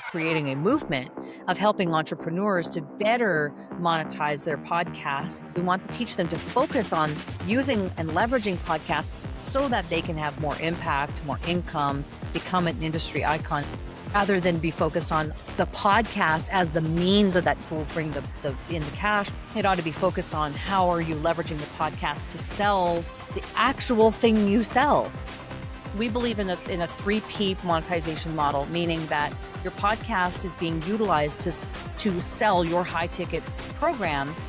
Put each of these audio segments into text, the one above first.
we're creating a movement of helping entrepreneurs to better monetize their podcasts. We want to teach them to focus on using and leveraging podcasts so that they can have more impact, more income, become an industry icon, rather than be focused on the podcast as the means of that will bring in the cash. It ought to be focused on how are you leveraging the podcast to sell the actual thing you sell. We believe in a 3P monetization model, meaning that your podcast is being utilized to sell your high ticket programs.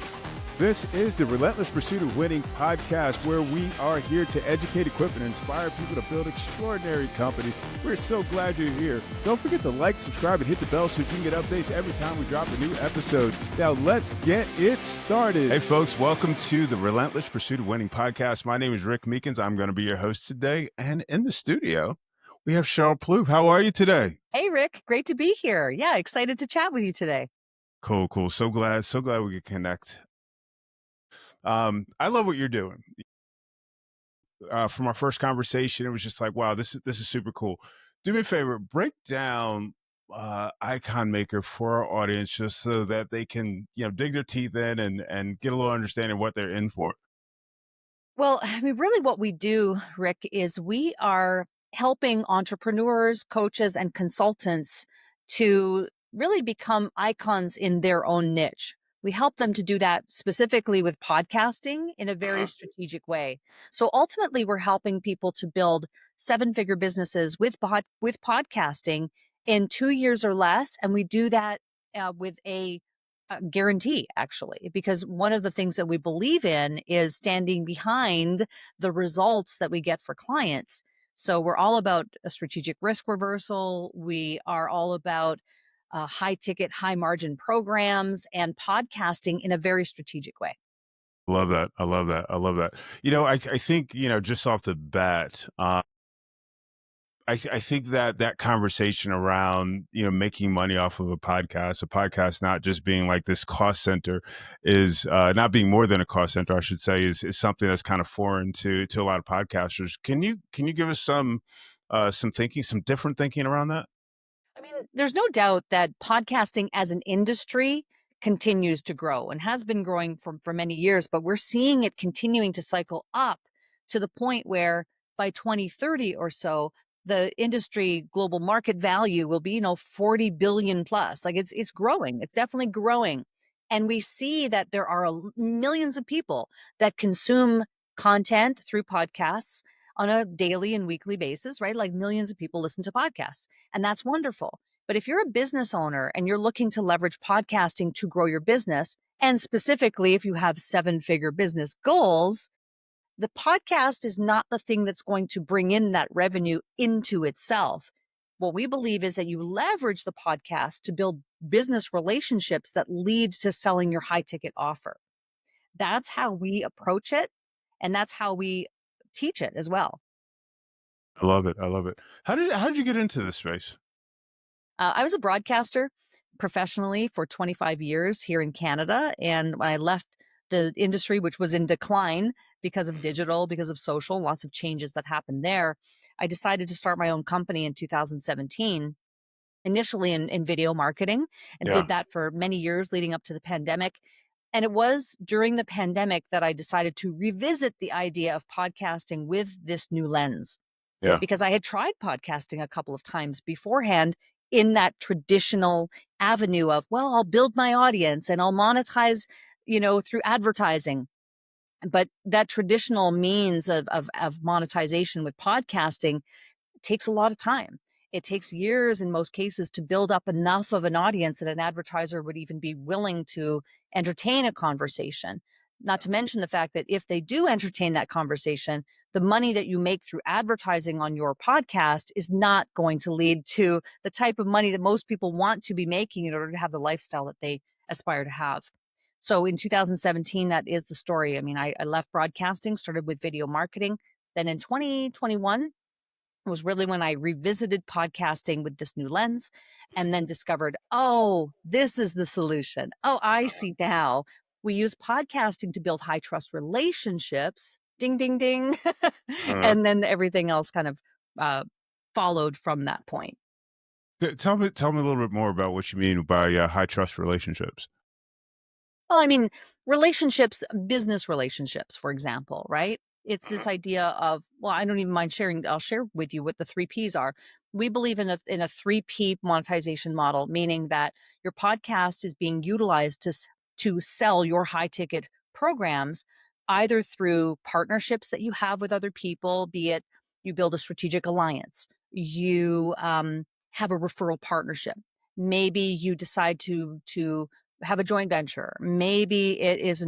This is the Relentless Pursuit of Winning podcast, where we are here to educate, equip, and inspire people to build extraordinary companies. We're so glad you're here. Don't forget to like, subscribe, and hit the bell so you can get updates every time we drop a new episode. Now, let's get it started. Hey, folks, welcome to the Relentless Pursuit of Winning podcast. My name is Rick Meekins. I'm going to be your host today. And in the studio, we have Sheryl Plouffe. How are you today? Hey, Rick. Great to be here. Yeah, excited to chat with you today. Cool. So glad we could connect. I love what you're doing. From our first conversation, it was just like, wow, this is super cool. Do me a favor, break down Icon Maker for our audience, just so that they can, dig their teeth in and get a little understanding of what they're in for. Well, I mean, really what we do, Rick, is we are helping entrepreneurs, coaches, and consultants to really become icons in their own niche. We help them to do that specifically with podcasting in a very strategic way. So ultimately, we're helping people to build seven-figure businesses with podcasting in 2 years or less. And we do that with a guarantee, actually, because one of the things that we believe in is standing behind the results that we get for clients. So we're all about a strategic risk reversal. We are all about high ticket, high margin programs and podcasting in a very strategic way. I love that. I think, just off the bat, I think that conversation around, making money off of a podcast not just being like this cost center, is not being more than a cost center, I should say, is something that's kind of foreign to a lot of podcasters. Can you give us some different thinking around that? I mean, there's no doubt that podcasting as an industry continues to grow and has been growing for many years, but we're seeing it continuing to cycle up to the point where by 2030 or so, the industry global market value will be, 40 billion plus. Like it's growing. It's definitely growing. And we see that there are millions of people that consume content through podcasts on a daily and weekly basis, right? Like millions of people listen to podcasts, and that's wonderful. But if you're a business owner and you're looking to leverage podcasting to grow your business, and specifically if you have seven-figure business goals, the podcast is not the thing that's going to bring in that revenue into itself. What we believe is that you leverage the podcast to build business relationships that lead to selling your high ticket offer. That's how we approach it, and that's how we teach it as well. I love it. How did you get into this space? I was a broadcaster professionally for 25 years here in Canada. And when I left the industry, which was in decline because of digital, because of social, lots of changes that happened there, I decided to start my own company in 2017, initially in video marketing, and Yeah. did that for many years leading up to the pandemic. And it was during the pandemic that I decided to revisit the idea of podcasting with this new lens. Yeah. Because I had tried podcasting a couple of times beforehand in that traditional avenue of, well, I'll build my audience and I'll monetize, through advertising. But that traditional means of monetization with podcasting takes a lot of time. It takes years in most cases to build up enough of an audience that an advertiser would even be willing to entertain a conversation. Not to mention the fact that if they do entertain that conversation, the money that you make through advertising on your podcast is not going to lead to the type of money that most people want to be making in order to have the lifestyle that they aspire to have. So in 2017, that is the story. I mean, I left broadcasting, started with video marketing. Then in 2021, was really when I revisited podcasting with this new lens, and then discovered, oh, this is the solution. Oh, I see now. We use podcasting to build high trust relationships. Ding, ding, ding. And then everything else kind of followed from that point. Tell me a little bit more about what you mean by high trust relationships. Well, I mean, relationships, business relationships, for example, right? It's Mhm, this idea of, well, I don't even mind sharing. I'll share with you what the three P's are. We believe in a three P monetization model, meaning that your podcast is being utilized to sell your high ticket programs, either through partnerships that you have with other people, be it you build a strategic alliance, you have a referral partnership, maybe you decide to have a joint venture. Maybe it is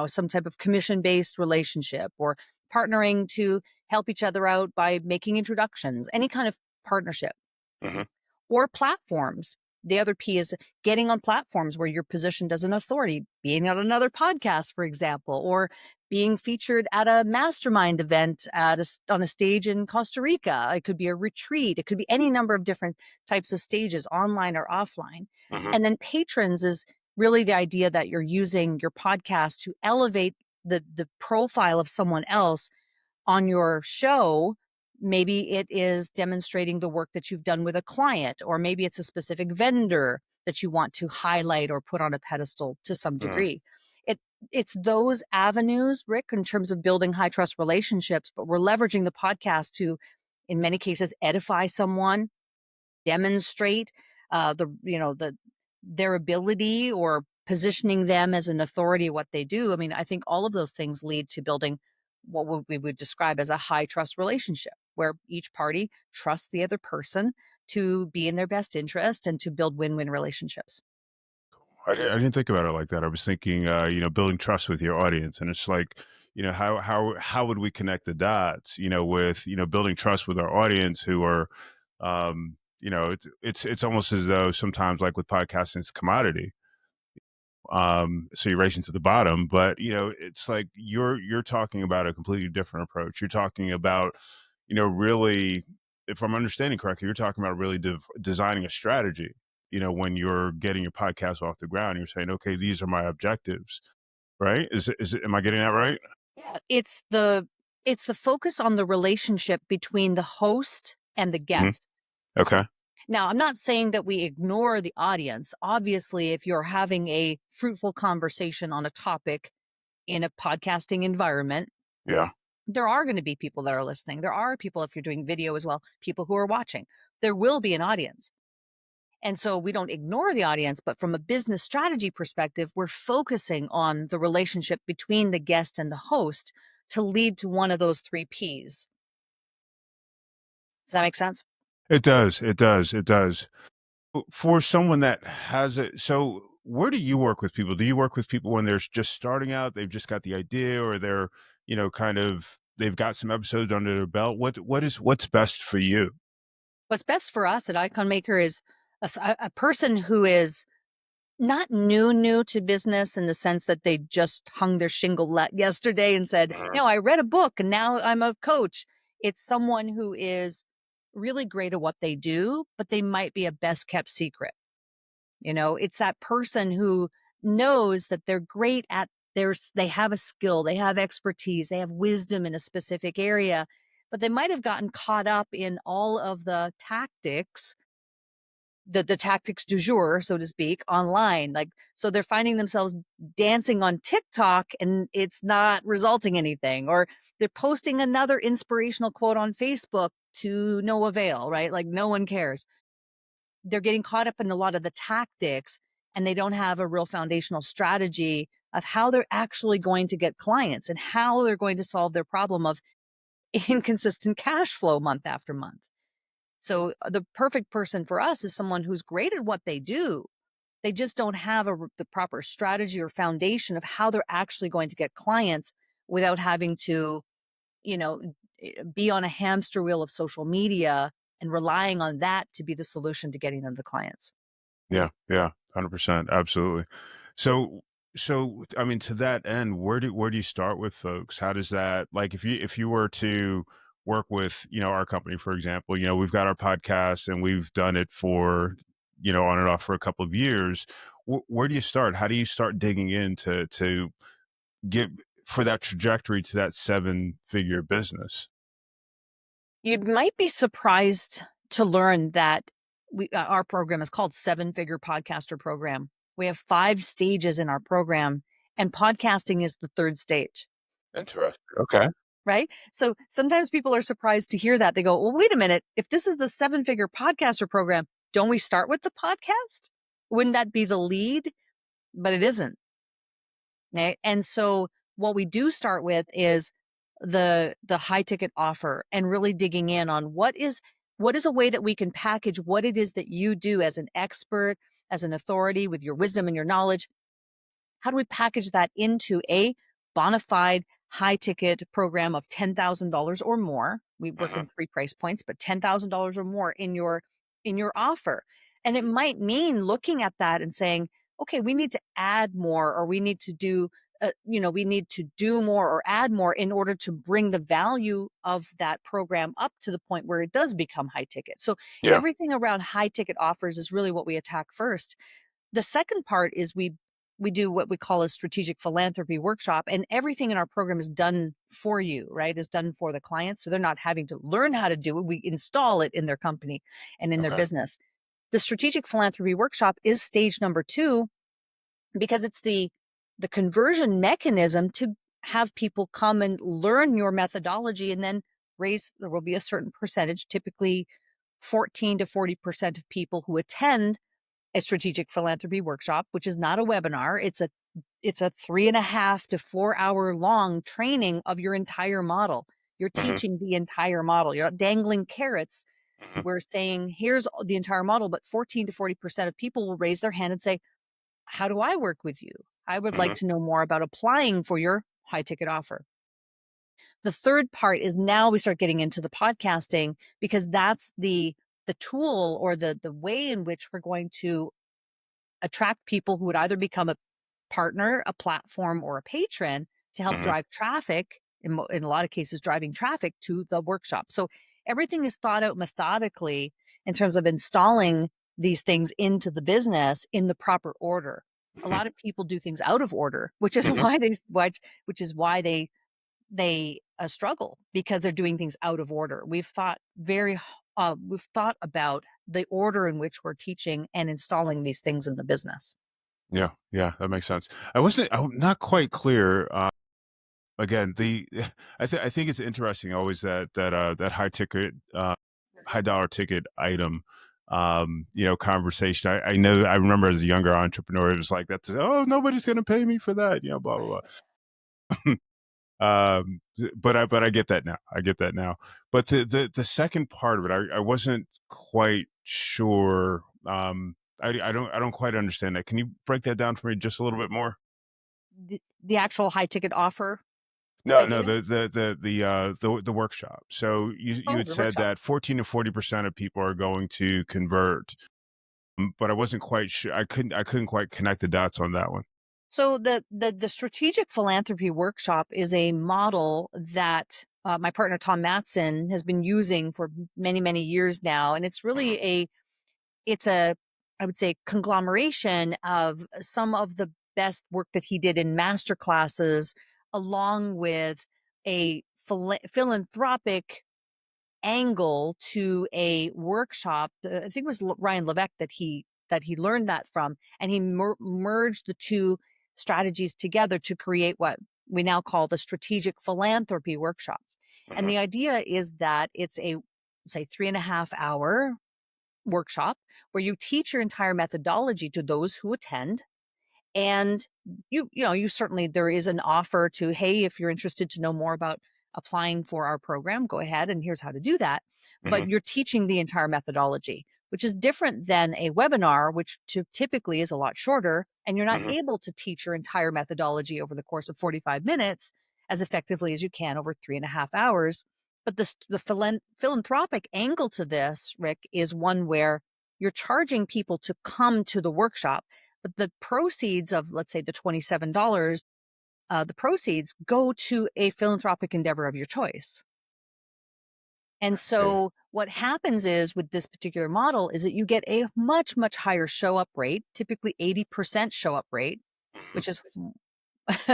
some type of commission-based relationship or partnering to help each other out by making introductions, any kind of partnership mhm, or platforms. The other P is getting on platforms where you're positioned as an authority, being on another podcast, for example, or being featured at a mastermind event on a stage in Costa Rica. It could be a retreat. It could be any number of different types of stages, online or offline. mhm, And then patrons is really the idea that you're using your podcast to elevate the profile of someone else on your show. Maybe it is demonstrating the work that you've done with a client, or maybe it's a specific vendor that you want to highlight or put on a pedestal to some mhm. degree. It it's those avenues, Rick, in terms of building high trust relationships, but we're leveraging the podcast to, in many cases, edify someone, demonstrate the their ability or positioning them as an authority what they do. I mean, I think all of those things lead to building we would describe as a high trust relationship where each party trusts the other person to be in their best interest and to build win-win relationships. I didn't think about it like that. I was thinking, building trust with your audience, and it's like, how would we connect the dots? With building trust with our audience who are, it's almost as though sometimes, like with podcasting, it's a commodity. So you're racing to the bottom, but it's like you're talking about a completely different approach. You're talking about, really, if I'm understanding correctly, you're talking about really designing a strategy. When you're getting your podcast off the ground, you're saying, okay, these are my objectives, right? Am I getting that right? Yeah, it's the focus on the relationship between the host and the Mhm. guest. Okay. Now, I'm not saying that we ignore the audience. Obviously, if you're having a fruitful conversation on a topic in a podcasting environment, Yeah. there are going to be people that are listening. There are people, if you're doing video as well, people who are watching. There will be an audience. And so we don't ignore the audience, but from a business strategy perspective, we're focusing on the relationship between the guest and the host to lead to one of those three Ps. Does that make sense? It does. It does. It does. For someone that has it, so where do you work with people? Do you work with people when they're just starting out, they've just got the idea, or they're, kind of they've got some episodes under their belt? What's best for you? What's best for us at Icon Maker is a person who is not new to business in the sense that they just hung their shingle yesterday and said, Mhm. I read a book and now I'm a coach. It's someone who is really great at what they do, but they might be a best kept secret. It's that person who knows that they're great at they have a skill, they have expertise, they have wisdom in a specific area, but they might have gotten caught up in all of the tactics, the tactics du jour, so to speak, online. Like, so they're finding themselves dancing on TikTok and it's not resulting anything, or they're posting another inspirational quote on Facebook to no avail, right? Like no one cares. They're getting caught up in a lot of the tactics and they don't have a real foundational strategy of how they're actually going to get clients and how they're going to solve their problem of inconsistent cash flow month after month. So the perfect person for us is someone who's great at what they do. They just don't have the proper strategy or foundation of how they're actually going to get clients without having to, you know, be on a hamster wheel of social media and relying on that to be the solution to getting them the clients. Yeah, yeah, 100%, absolutely. So I mean, to that end, where do you start with folks? How does that, like, if you were to work with, our company, for example, we've got our podcast and we've done it for, on and off for a couple of years. Where do you start? How do you start digging in to get for that trajectory to that seven-figure business? You might be surprised to learn that our program is called Seven Figure Podcaster Program. We have 5 stages in our program, and podcasting is the 3rd stage. Interesting. Okay. Right? So sometimes people are surprised to hear that. They go, well, wait a minute. If this is the 7-figure podcaster program, don't we start with the podcast? Wouldn't that be the lead? But it isn't. Okay? And so what we do start with is the high ticket offer, and really digging in on what is a way that we can package what it is that you do as an expert, as an authority with your wisdom and your knowledge. How do we package that into a bona fide high ticket program of $10,000 or more? We work Mm-hmm. in 3 price points, but $10,000 or more in your offer. And it might mean looking at that and saying, okay, we need to add more, or we need to do we need to do more or add more in order to bring the value of that program up to the point where it does become high ticket. So Yeah. everything around high ticket offers is really what we attack first. The second part is we do what we call a strategic philanthropy workshop, and everything in our program is done for you, right? Is done for the clients. So they're not having to learn how to do it. We install it in their company and in their Okay. business. The strategic philanthropy workshop is stage number 2, because it's the conversion mechanism to have people come and learn your methodology, and then there will be a certain percentage, typically 14 to 40% of people who attend a strategic philanthropy workshop, which is not a webinar. It's a 3.5 to 4 hour long training of your entire model. You're Mm-hmm. teaching the entire model. You're not dangling carrots. Mm-hmm. We're saying, here's the entire model, but 14 to 40% of people will raise their hand and say, how do I work with you? I would Mm-hmm. like to know more about applying for your high ticket offer. The third part is now we start getting into the podcasting, because that's the tool, or the way in which we're going to attract people who would either become a partner, a platform, or a patron to help Mm-hmm. drive traffic, in a lot of cases, driving traffic to the workshop. So everything is thought out methodically in terms of installing these things into the business in the proper order. A lot of people do things out of order, which is Mm-hmm. why they struggle, because they're doing things out of order. We've thought about the order in which we're teaching and installing these things in the business. Yeah. Yeah. That makes sense. I'm not quite clear. Again, I think it's interesting always that high ticket, high dollar ticket item, conversation. I remember as a younger entrepreneur, it was like, oh, nobody's going to pay me for that, blah, blah, blah. But I get that now. I get that now. But the second part of it, I wasn't quite sure. I don't quite understand that. Can you break that down for me just a little bit more? The actual high ticket offer No, no, idea. the workshop. So you Oh, had the said workshop. that 14 to 40% of people are going to convert, but I wasn't quite sure. I couldn't quite connect the dots on that one. So the strategic philanthropy workshop is a model that my partner Tom Matson has been using for many years now, and it's Hmm. really it's a, I would say, conglomeration of some of the best work that he did in master classes, along with a philanthropic angle to a workshop. I think it was Ryan Levesque that he learned that from, and he merged the two strategies together to create what we now call the strategic philanthropy workshop. And Hmm. the idea is that it's a, say, 3.5 hour workshop where you teach your entire methodology to those who attend. And you certainly, there is an offer to, hey, if you're interested to know more about applying for our program, go ahead, and here's how to do that. Hmm. But you're teaching the entire methodology, which is different than a webinar, which typically is a lot shorter, and you're not Hmm. able to teach your entire methodology over the course of 45 minutes as effectively as you can over 3.5 hours. But the philanthropic angle to this, Rick, is one where you're charging people to come to the workshop, but the proceeds of, let's say, the $27, the proceeds go to a philanthropic endeavor of your choice. And Yeah. so what happens is, with this particular model, is that you get a much higher show up rate, typically 80% show up rate, Hmm. which is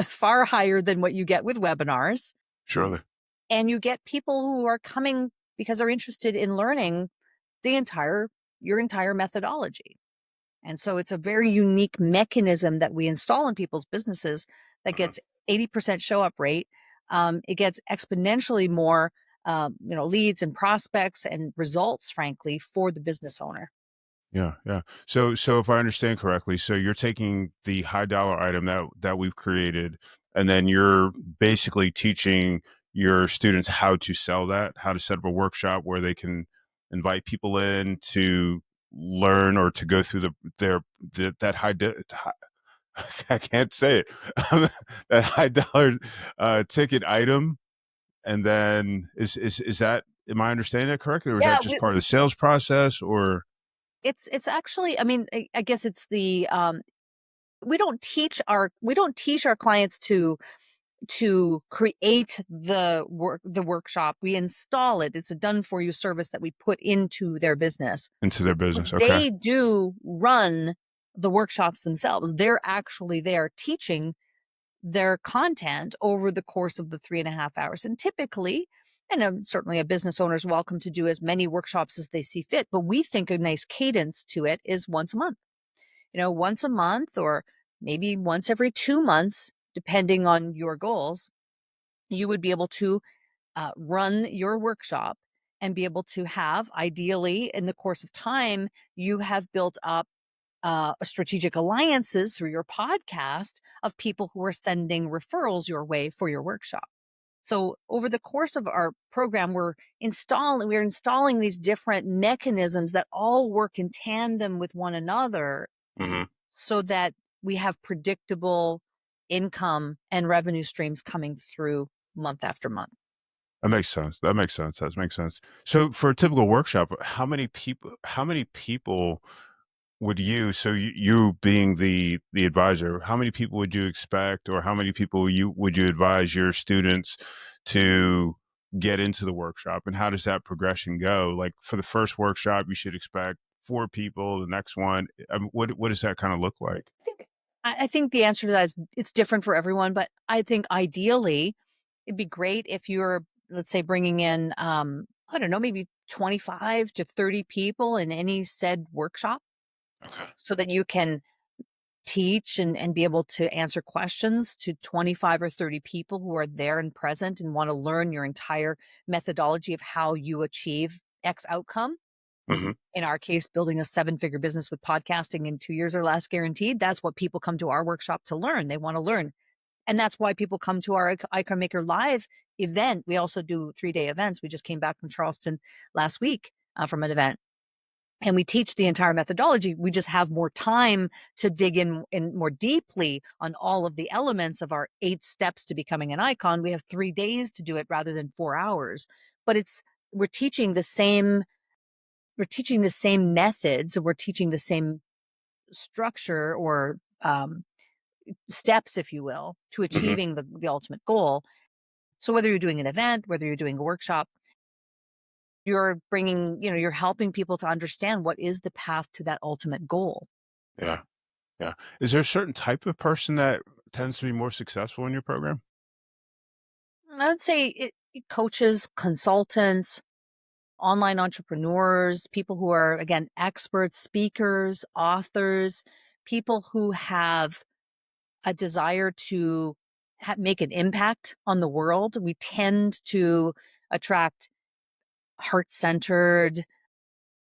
far higher than what you get with webinars. Surely. And you get people who are coming because they're interested in learning the entire your entire methodology. And so it's a very unique mechanism that we install in people's businesses that Mhm. gets 80% show up rate. It gets exponentially more, leads and prospects and results, frankly, for the business owner. Yeah, yeah. So if I understand correctly, so you're taking the high dollar item that we've created, and then you're basically teaching your students how to sell that, how to set up a workshop where they can invite people in to learn or to go through that I can't say it that high dollar ticket item, and then is that, am I understanding that correctly, or is Yeah, that just part of the sales process, or it's actually, I mean, I guess it's the we don't teach our clients to create the workshop. We install it. It's a done for you service that we put into their business. into their But business? Okay. they do run the workshops themselves. They're actually there teaching their content over the course of the 3.5 hours. And typically, and certainly a business owner is welcome to do as many workshops as they see fit, but we think a nice cadence to it is once a month. Once a month or maybe once every 2 months, depending on your goals, you would be able to run your workshop and be able to have, ideally, in the course of time, you have built up strategic alliances through your podcast of people who are sending referrals your way for your workshop. So over the course of our program, we're installing these different mechanisms that all work in tandem with one another Hmm. so that we have predictable income and revenue streams coming through month after month. That makes sense. That makes sense. That makes sense. So for a typical workshop, how many people would you, so you being the advisor, how many people would you expect, or how many people would you advise your students to get into the workshop, and how does that progression go? Like for the first workshop, you should expect 4 people. The next one, what does that kind of look like? I think the answer to that is it's different for everyone, but I think ideally it'd be great if you're, let's say, bringing in, I don't know, maybe 25 to 30 people in any said workshop Okay. so that you can teach and be able to answer questions to 25 or 30 people who are there and present and want to learn your entire methodology of how you achieve X outcome. Hmm. In our case, building a 7-figure business with podcasting in 2 years or less guaranteed. That's what people come to our workshop to learn. They want to learn. And that's why people come to our Icon Maker Live event. We also do 3-day events. We just came back from Charleston last week from an event. And we teach the entire methodology. We just have more time to dig in more deeply on all of the elements of our 8 steps to becoming an icon. We have 3 days to do it rather than 4 hours. But we're teaching the same we're teaching the same methods, we're teaching the same structure or steps, if you will, to Hmm. achieving the ultimate goal. So whether you're doing an event, whether you're doing a workshop, you're helping people to understand what is the path to that ultimate goal. Yeah. Yeah. Is there a certain type of person that tends to be more successful in your program? I would say coaches, consultants, online entrepreneurs, people who are, again, experts, speakers, authors, people who have a desire to make an impact on the world. We tend to attract heart centered,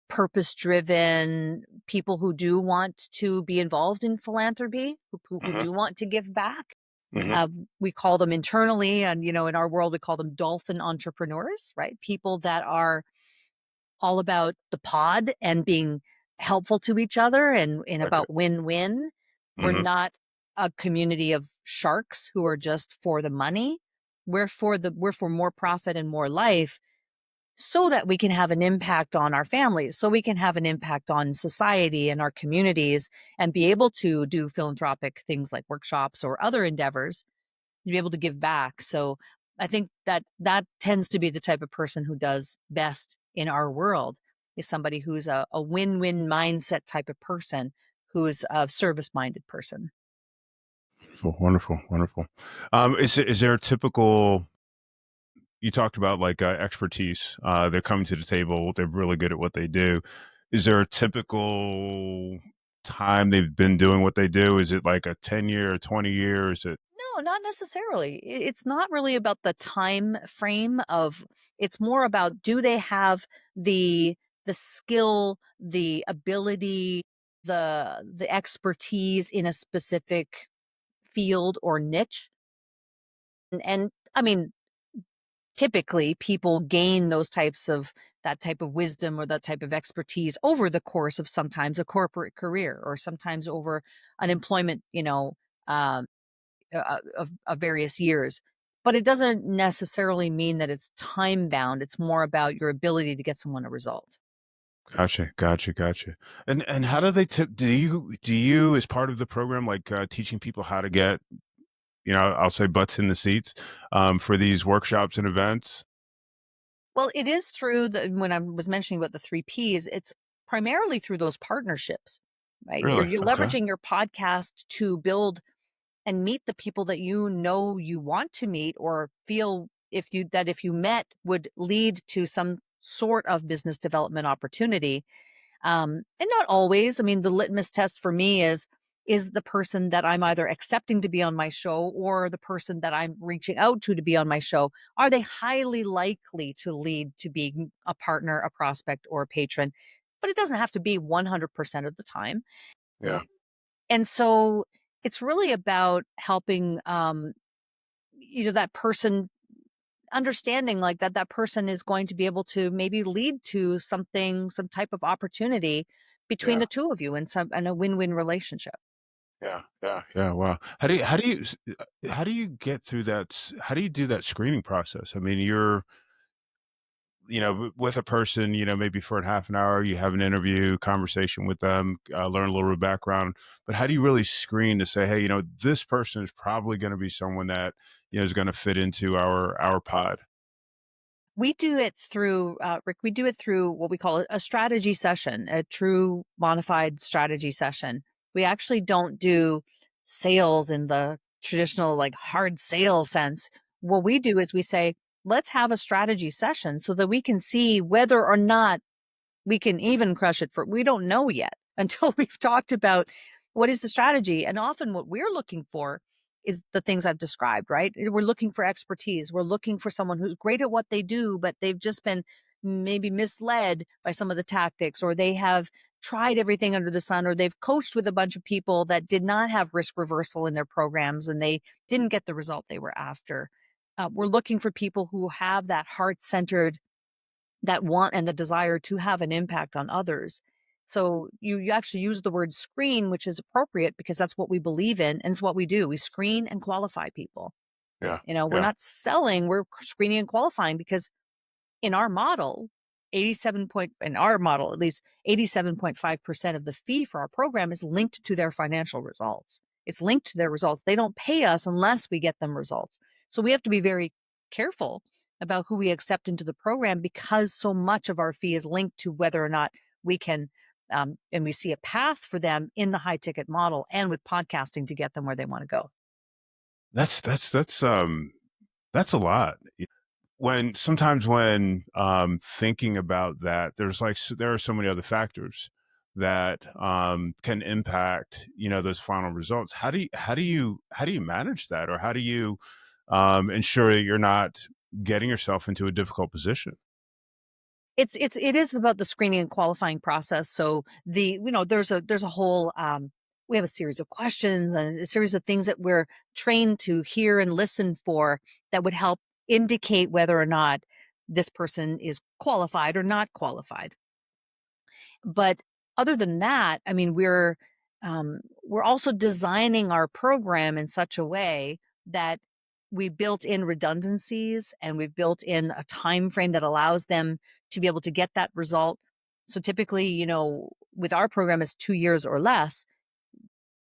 purpose driven people who do want to be involved in philanthropy, who Hmm. do want to give back. Hmm. We call them internally, and in our world, we call them dolphin entrepreneurs, right? People that are all about the pod and being helpful to each other and Okay. about win-win. We're Hmm. not a community of sharks who are just for the money. We're for more profit and more life so that we can have an impact on our families, so we can have an impact on society and our communities and be able to do philanthropic things like workshops or other endeavors to be able to give back. So I think that tends to be the type of person who does best in our world is somebody who's a win-win mindset type of person, who's a service-minded person. Wonderful, wonderful, wonderful. Is there a typical? You talked about like expertise. They're coming to the table. They're really good at what they do. is there a typical time they've been doing what they do? Is it like a 10-year or 20 year? Is it? No, not necessarily. It's not really about the time frame of, it's more about, do they have the skill, the ability, the expertise in a specific field or niche. And I mean, typically people gain those types of that type of wisdom or that type of expertise over the course of sometimes a corporate career, or sometimes over an employment, um, of various years. But it doesn't necessarily mean that it's time bound. It's more about your ability to get someone a result. Gotcha, gotcha, gotcha. And how do they tip? Do you as part of the program like teaching people how to get, I'll say butts in the seats for these workshops and events? Well, it is through when I was mentioning about the three P's, it's primarily through those partnerships, right? You're, Really? you're Okay. leveraging your podcast to build and meet the people that you know you want to meet, or feel if you met would lead to some sort of business development opportunity. And not always. I mean, the litmus test for me is the person that I'm either accepting to be on my show, or the person that I'm reaching out to be on my show. Are they highly likely to lead to being a partner, a prospect, or a patron? But it doesn't have to be 100% of the time. Yeah. And so it's really about helping, that person, understanding like that person is going to be able to maybe lead to something, some type of opportunity between Yeah. the two of you, and a win-win relationship. Yeah. Yeah. Yeah. Wow. How do you get through that? How do you do that screening process? I mean, you're with a person, maybe for a half an hour, you have an interview conversation with them, learn a little bit of background, but how do you really screen to say, hey, this person is probably going to be someone that, is going to fit into our pod? We do it through, Rick, we do it through what we call a strategy session, a true modified strategy session. We actually don't do sales in the traditional, like, hard sales sense. What we do is we say, let's have a strategy session so that we can see whether or not we can even crush it. For we don't know yet until we've talked about what is the strategy. And often what we're looking for is the things I've described, right? We're looking for expertise. We're looking for someone who's great at what they do, but they've just been maybe misled by some of the tactics, or they have tried everything under the sun, or they've coached with a bunch of people that did not have risk reversal in their programs, and they didn't get the result they were after. We're looking for people who have that heart centered, that want and the desire to have an impact on others. So you actually use the word screen, which is appropriate because that's what we believe in, and it's what we do. We screen and qualify people. Yeah. We're Yeah. not selling, we're screening and qualifying, because in our model, in our model, at least 87.5% of the fee for our program is linked to their financial results. It's linked to their results. They don't pay us unless we get them results. So we have to be very careful about who we accept into the program, because so much of our fee is linked to whether or not we can, and we see a path for them in the high ticket model and with podcasting to get them where they want to go. That's a lot. When thinking about that, there are so many other factors that can impact those final results. How do you manage that, or how do you ensure that you're not getting yourself into a difficult position? It is about the screening and qualifying process. So there's a whole, we have a series of questions and a series of things that we're trained to hear and listen for, that would help indicate whether or not this person is qualified or not qualified. But other than that, I mean, we're also designing our program in such a way that we built in redundancies, and we've built in a time frame that allows them to be able to get that result. So typically, with our program is 2 years or less.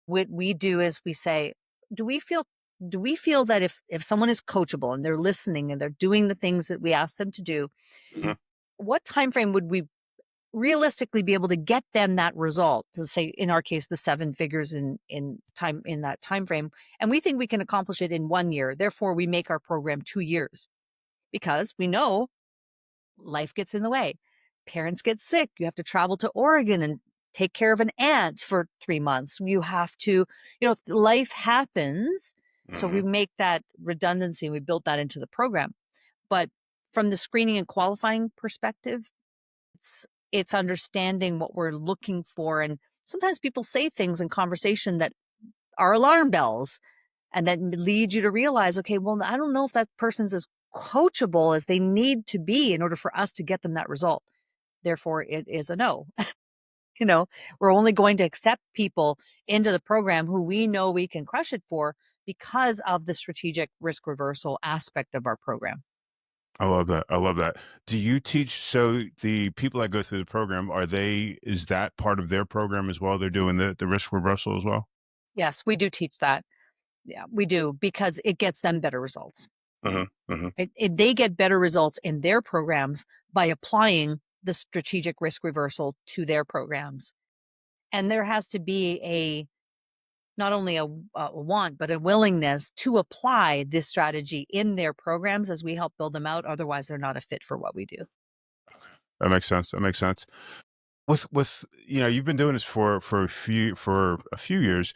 What we do is we say, do we feel do we feel that if someone is coachable and they're listening and they're doing the things that we ask them to do, Mhm. what time frame would we realistically be able to get them that result, to say, in our case, the seven figures in that time frame? And we think we can accomplish it in 1 year. Therefore, we make our program 2 years, because we know life gets in the way. parents get sick. You have to travel to Oregon and take care of an aunt for 3 months. You have to, life happens. So we Hmm. make that redundancy and we built that into the program. But from the screening and qualifying perspective, it's understanding what we're looking for. And sometimes people say things in conversation that are alarm bells and that lead you to realize, okay, well, I don't know if that person's as coachable as they need to be in order for us to get them that result. Therefore, it is a no. you know, we're only going to accept people into the program who we know we can crush it for because of the strategic risk reversal aspect of our program. I love that. I love that. Do you teach? So the people that go through the program, is that part of their program as well? They're doing the risk reversal as well? Yes, we do teach that. Yeah, we do because it gets them better results. Hmm. Hmm. They get better results in their programs by applying the strategic risk reversal to their programs. And there has to be not only a want, but a willingness to apply this strategy in their programs as we help build them out. Otherwise, they're not a fit for what we do. That makes sense. That makes sense. With you've been doing this for a few years.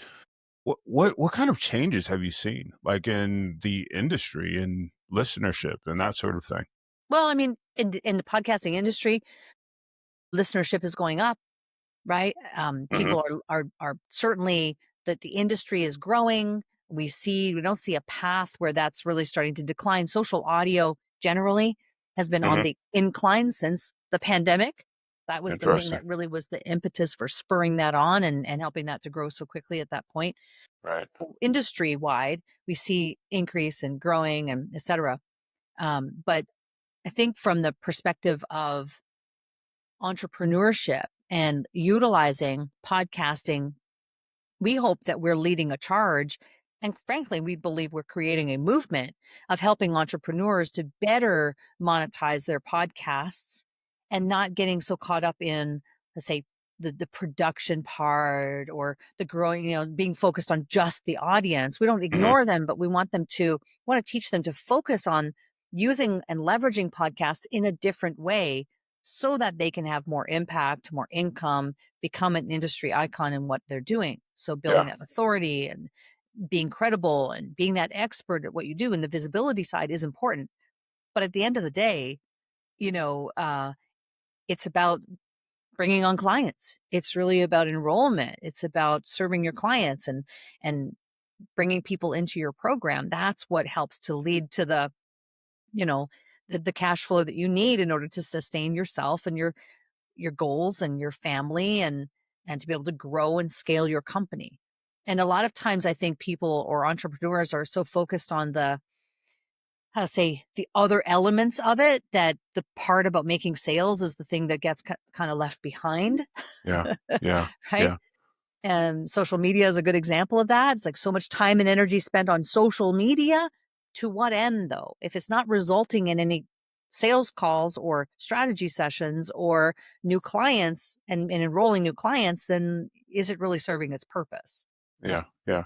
What kind of changes have you seen, like in the industry and listenership and that sort of thing? Well, I mean, in the podcasting industry, listenership is going up, right? Hmm. People are certainly that the industry is growing. We don't see a path where that's really starting to decline. Social audio generally has been on Hmm. the incline since the pandemic. That was the thing Interesting. that really was the impetus for spurring that on and helping that to grow so quickly at that point. Right. Industry wide, we see increase and growing and et cetera. But I think from the perspective of entrepreneurship and utilizing podcasting, we hope that we're leading a charge. And frankly, we believe we're creating a movement of helping entrepreneurs to better monetize their podcasts and not getting so caught up in, let's say, the production part or the growing, being focused on just the audience. We don't Hmm. ignore them, but we want to teach them to focus on using and leveraging podcasts in a different way so that they can have more impact, more income, become an industry icon in what they're doing. So building Yeah. that authority and being credible and being that expert at what you do and the visibility side is important. But at the end of the day, you know, uh, it's about bringing on clients. It's really about enrollment. It's about serving your clients and bringing people into your program. That's what helps to lead to you know, the cash flow that you need in order to sustain yourself and your goals and your family and to be able to grow and scale your company. And a lot of times I think people or entrepreneurs are so focused on how to say the other elements of it that the part about making sales is the thing that gets kind of left behind. Yeah. Yeah. Right. Yeah. And social media is a good example of that. It's like so much time and energy spent on social media. To what end, though? If it's not resulting in any sales calls or strategy sessions or new clients and enrolling new clients, then is it really serving its purpose? Yeah. Yeah.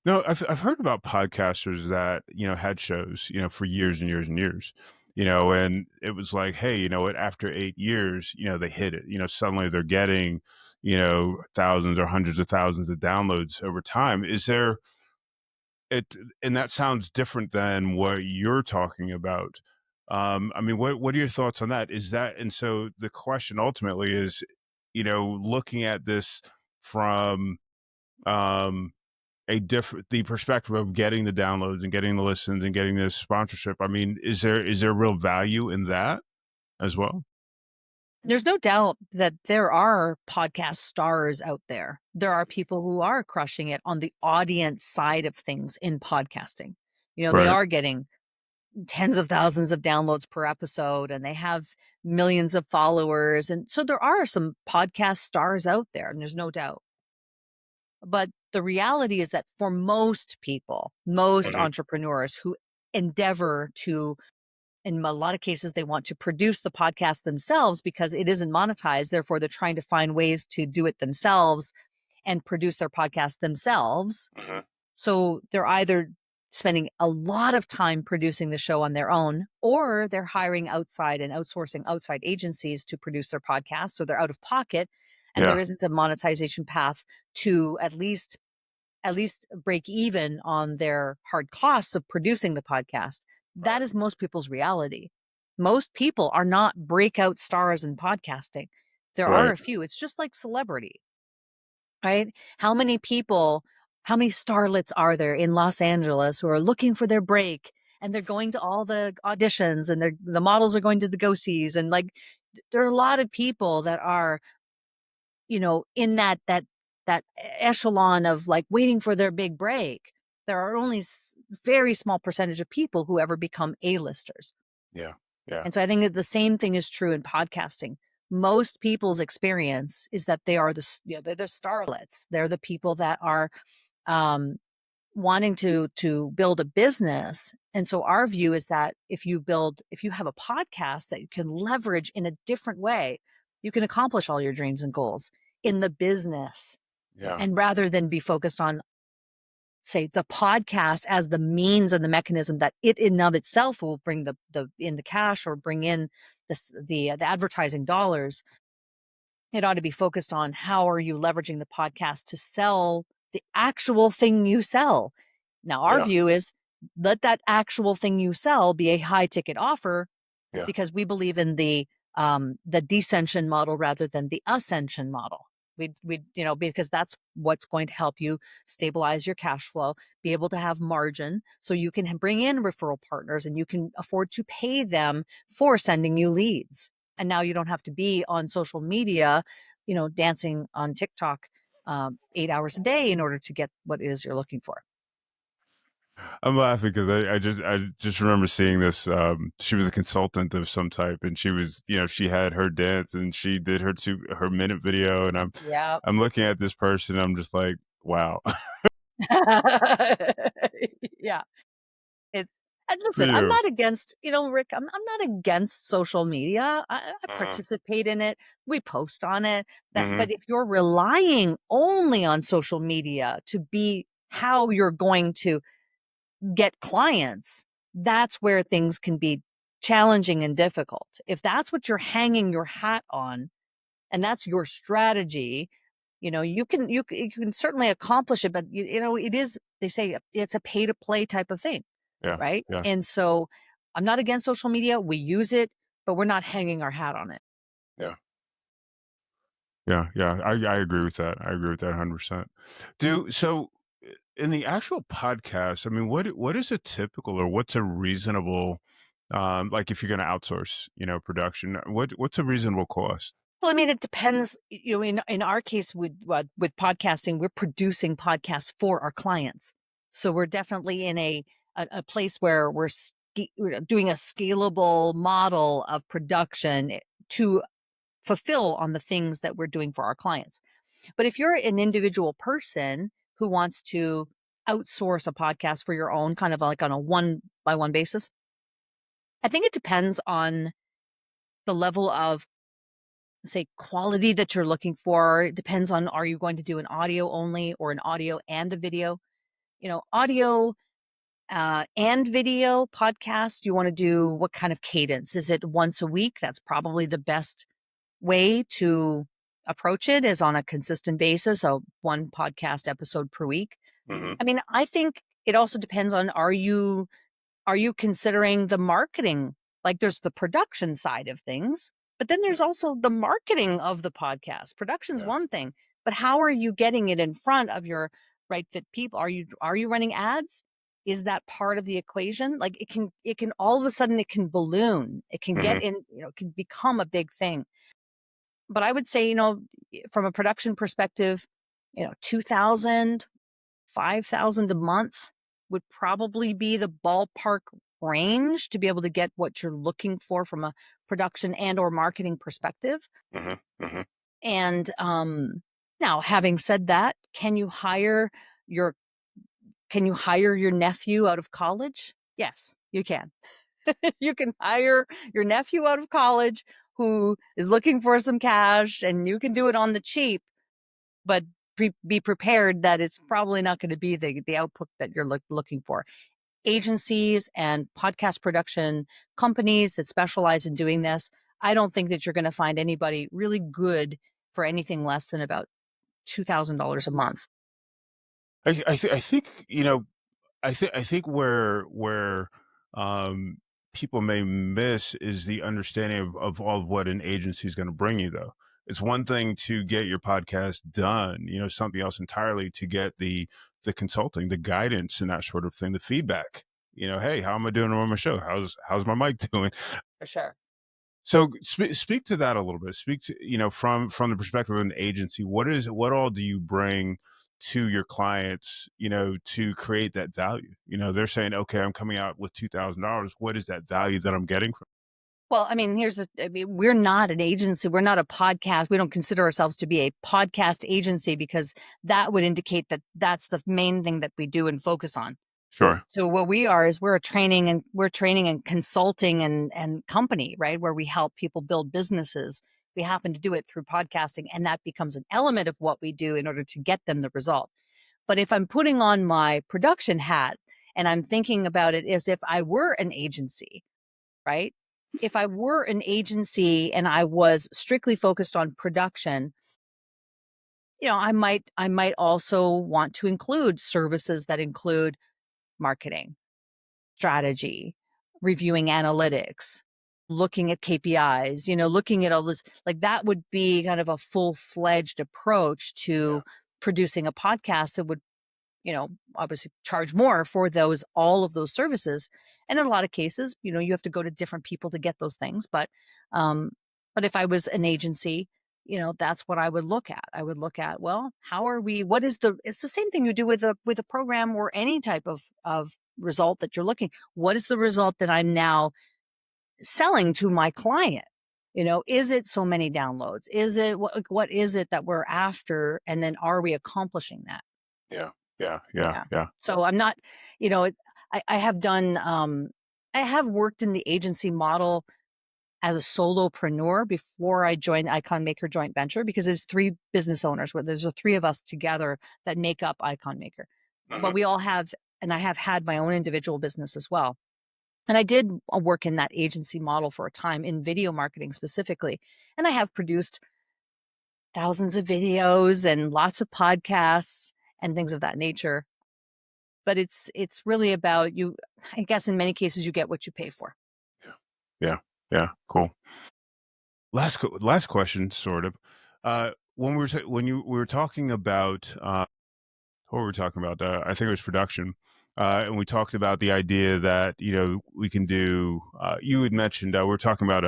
No, I've heard about podcasters that, had shows, for years and years and years, and it was like, hey, you know what, after 8 years, they hit it, suddenly they're getting, thousands or hundreds of thousands of downloads over time. Is there it, and that sounds different than what you're talking about. I mean, what are your thoughts on that? Is that, and so the question ultimately is, looking at this from, um, the perspective of getting the downloads and getting the listens and getting this sponsorship. I mean, is there real value in that as well? There's no doubt that there are podcast stars out there. There are people who are crushing it on the audience side of things in podcasting. They Right. are getting tens of thousands of downloads per episode and they have millions of followers. And so there are some podcast stars out there, and there's no doubt. But the reality is that for most people, most Hmm. entrepreneurs who endeavor to, in a lot of cases, they want to produce the podcast themselves because it isn't monetized. Therefore, they're trying to find ways to do it themselves and produce their podcast themselves. Hmm. So they're either spending a lot of time producing the show on their own, or they're hiring outside and outsourcing outside agencies to produce their podcast. So they're out of pocket, and there Yeah. isn't a monetization path to at least break even on their hard costs of producing the podcast. That Right. is most people's reality. Most people are not breakout stars in podcasting. There are Right. a few. It's just like celebrity, right? How many people, how many starlets are there in Los Angeles who are looking for their break, and they're going to all the auditions, and the models are going to the go-sees, and like there are a lot of people that are, in that echelon of like waiting for their big break. There are only very small percentage of people who ever become A-listers. Yeah. Yeah. And so I think that the same thing is true in podcasting. Most people's experience is that they are they're the starlets. They're the people that are um, wanting to build a business. And so our view is that if you have a podcast that you can leverage in a different way, you can accomplish all your dreams and goals in the business. Yeah. And rather than be focused on, say, the podcast as the means and the mechanism that it in and of itself will bring the cash or bring in the advertising dollars, it ought to be focused on how are you leveraging the podcast to sell the actual thing you sell. Now, our Yeah. view is let that actual thing you sell be a high ticket offer, Yeah. because we believe in the descension model rather than the ascension model. Because that's what's going to help you stabilize your cash flow, be able to have margin, so you can bring in referral partners and you can afford to pay them for sending you leads. And now you don't have to be on social media, dancing on TikTok 8 hours a day in order to get what it is you're looking for. I'm laughing because I just remember seeing this. She was a consultant of some type, and she was, she had her dance and she did her minute video, and I'm Yeah. I'm looking at this person. I'm just like, wow. Yeah. It's And listen, I'm You. not against, Rick, I'm not against social media. I Mhm. participate in it. We post on it. Mhm. But if you're relying only on social media to be how you're going to get clients, that's where things can be challenging and difficult. If that's what you're hanging your hat on and that's your strategy, you can certainly accomplish it, but it is, they say it's a pay to play type of thing, Yeah. right? Yeah. And so I'm not against social media. We use it, but we're not hanging our hat on it. Yeah. Yeah. Yeah. I agree with that. I agree with that 100%. So in the actual podcast, I mean, what is a typical or what's a reasonable, like if you're going to outsource, production, what's a reasonable cost? Well, I mean, it depends. In our case with podcasting, we're producing podcasts for our clients, so we're definitely in a place where we're doing a scalable model of production to fulfill on the things that we're doing for our clients. But if you're an individual person who wants to outsource a podcast for your own, kind of like on a one by one basis, I think it depends on the level of, say, quality that you're looking for. It depends on, are you going to do an audio only or an audio and a video? Audio and video podcast, you want to do what kind of cadence? Is it once a week? That's probably the best way to approach it, is on a consistent basis, so one podcast episode per week. Hmm. I mean, I think it also depends on, are you considering the marketing? Like, there's the production side of things, but then there's also the marketing of the podcast. Production's Yeah. one thing, but how are you getting it in front of your right fit people? Are you running ads? Is that part of the equation? Like, it can all of a sudden, it can balloon. It can Hmm. get in, it can become a big thing. But I would say, from a production perspective, 2,000, 5,000 a month would probably be the ballpark range to be able to get what you're looking for from a production and or marketing perspective. Hmm. Hmm. And now, having said that, your can you hire your nephew out of college? Yes, you can. You can hire your nephew out of college who is looking for some cash, and you can do it on the cheap, but be prepared that it's probably not going to be the output that you're looking for. agencies and podcast production companies that specialize in doing this, I don't think that you're going to find anybody really good for anything less than about $2,000 a month. I think, I think where um, people may miss is the understanding of all of what an agency is going to bring you. Though it's one thing to get your podcast done, something else entirely to get the consulting, the guidance, and that sort of thing, the feedback. Hey, how am I doing on my show? How's my mic doing? For sure. So speak to that a little bit. Speak to, from the perspective of an agency, what all do you bring to your clients, to create that value? They're saying, okay, I'm coming out with $2,000. What is that value that I'm getting from? Well, I mean, we're not an agency. We're not a podcast. We don't consider ourselves to be a podcast agency because that would indicate that that's the main thing that we do and focus on. Sure. So what we are is we're a training and consulting and company, right? Where we help people build businesses. We happen to do it through podcasting, and that becomes an element of what we do in order to get them the result. But if I'm putting on my production hat and I'm thinking about it as if I were an agency, right? If I were an agency and I was strictly focused on production, I might also want to include services that include marketing, strategy, reviewing analytics, looking at KPIs, looking at all this. Like that would be kind of a full-fledged approach Yeah. to producing a podcast that would, obviously charge more for all of those services. And in a lot of cases, you have to go to different people to get those things. Um, but if I was an agency, that's what I would look at. I would look at, well, it's the same thing you do with a program or any type of result that you're looking. What is the result that I'm now selling to my client? Is it so many downloads? Is it what is it that we're after? And then are we accomplishing that? Yeah. Yeah. Yeah. Yeah. Yeah. So I'm not, I have done, I have worked in the agency model as a solopreneur before I joined the Icon Maker joint venture because there's three business owners where there's the three of us together that make up Icon Maker. But Hmm. we all have, and I have had my own individual business as well. And I did work in that agency model for a time in video marketing specifically. And I have produced thousands of videos and lots of podcasts and things of that nature. But it's really about you. I guess in many cases you get what you pay for. Yeah. Yeah. Yeah. Cool. Last question, sort of. When we were talking about what were we talking about? I think it was production. And we talked about the idea that we can do. You had mentioned we were talking about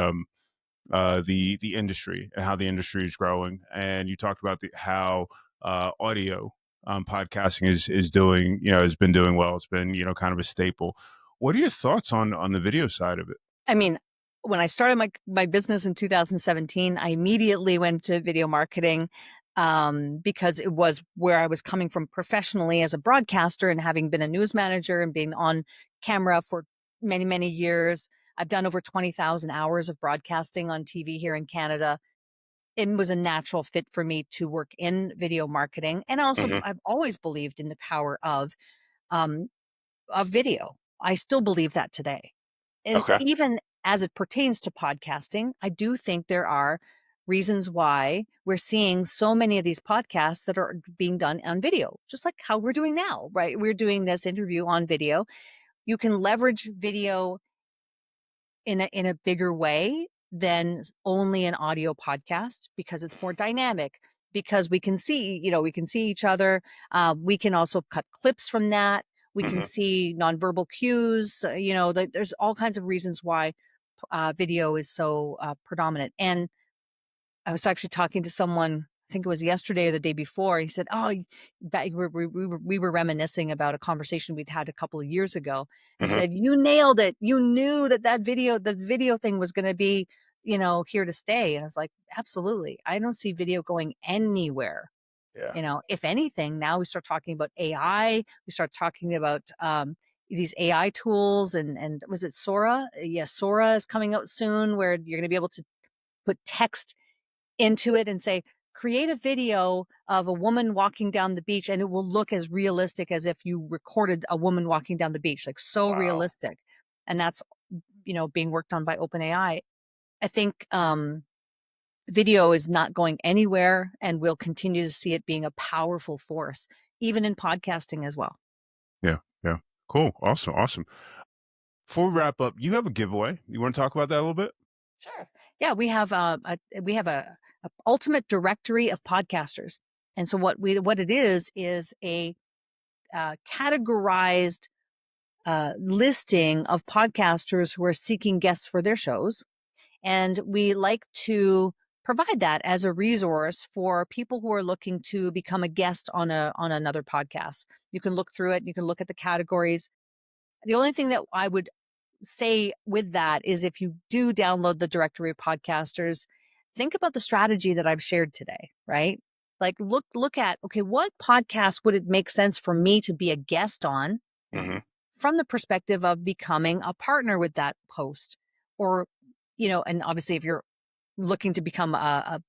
the industry and how the industry is growing, and you talked about how audio podcasting is doing. Has been doing well. It's been kind of a staple. What are your thoughts on the video side of it? I mean, when I started my business in 2017, I immediately went to video marketing because it was where I was coming from professionally as a broadcaster and having been a news manager and being on camera for many, many years. I've done over 20,000 hours of broadcasting on TV here in Canada. It was a natural fit for me to work in video marketing. And also, Hmm. I've always believed in the power um, of video. I still believe that today. And Okay. even as it pertains to podcasting, I do think there are reasons why we're seeing so many of these podcasts that are being done on video, just like how we're doing now, right? We're doing this interview on video. You can leverage video in a bigger way than only an audio podcast because it's more dynamic because we can see each other. We can also cut clips from that. We can Hmm. see nonverbal cues. There's all kinds of reasons why video is so predominant. And I was actually talking to someone, I think it was yesterday or the day before. He said, "Oh, we were reminiscing about a conversation we'd had a couple of years ago." And he Hmm. said, "You nailed it. You knew the video thing was going to be, here to stay." And I was like, "Absolutely. I don't see video going anywhere." Yeah. If anything, now we start talking about AI. We start talking about these AI tools, and was it Sora? Yeah, Sora is coming out soon, where you're going to be able to put text into it and say, create a video of a woman walking down the beach, and it will look as realistic as if you recorded a woman walking down the beach, like so Wow. realistic. And that's, being worked on by OpenAI. I think video is not going anywhere, and we'll continue to see it being a powerful force, even in podcasting as well. Yeah. Yeah. Cool. Awesome. Awesome. Before we wrap up, you have a giveaway. You want to talk about that a little bit? Sure. Yeah, we have a ultimate directory of podcasters, and so what it is a categorized listing of podcasters who are seeking guests for their shows, and we like to provide that as a resource for people who are looking to become a guest on another podcast. You can look through it. You can look at the categories. The only thing that I would say with that is, if you do download the directory of podcasters, think about the strategy that I've shared today, right? Like look at, okay, what podcast would it make sense for me to be a guest on Mm-hmm. from the perspective of becoming a partner with that host? Or, and obviously if you're looking to become a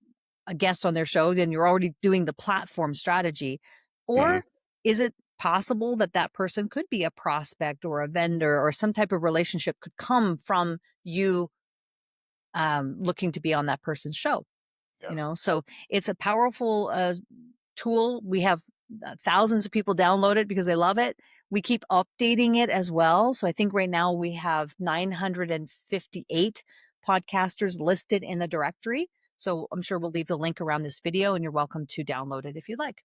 guest on their show, then you're already doing the platform strategy. Mm-hmm. Or is it possible that that person could be a prospect or a vendor, or some type of relationship could come from you looking to be on that person's show? Yeah. So it's a powerful tool. We have thousands of people download it because they love it. We keep updating it as well. So I think right now we have 958 podcasters listed in the directory. So I'm sure we'll leave the link around this video, and you're welcome to download it if you'd like.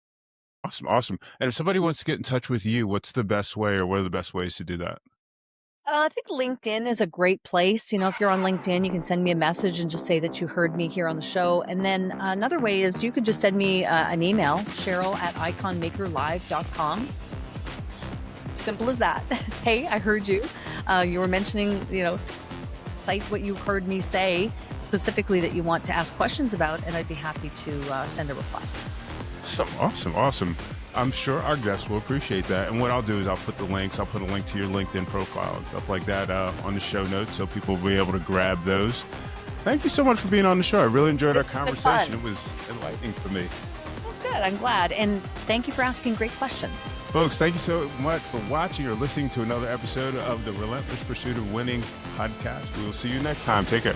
Awesome. Awesome. And if somebody wants to get in touch with you, what's the best way, or what are the best ways to do that? I think LinkedIn is a great place. If you're on LinkedIn, you can send me a message and just say that you heard me here on the show. And then another way is you could just send me an email, Sheryl@iconmakerlive.com. Simple as that. Hey, I heard you. You were mentioning, cite what you heard me say specifically that you want to ask questions about, and I'd be happy to send a reply. Awesome. Awesome. I'm sure our guests will appreciate that. And what I'll do is I'll put a link to your LinkedIn profile and stuff like that on the show notes, so people will be able to grab those. Thank you so much for being on the show. I really enjoyed our conversation. It was enlightening for me. Well, good. I'm glad. And thank you for asking great questions. Folks, thank you so much for watching or listening to another episode of the Relentless Pursuit of Winning podcast. We will see you next time. Take care.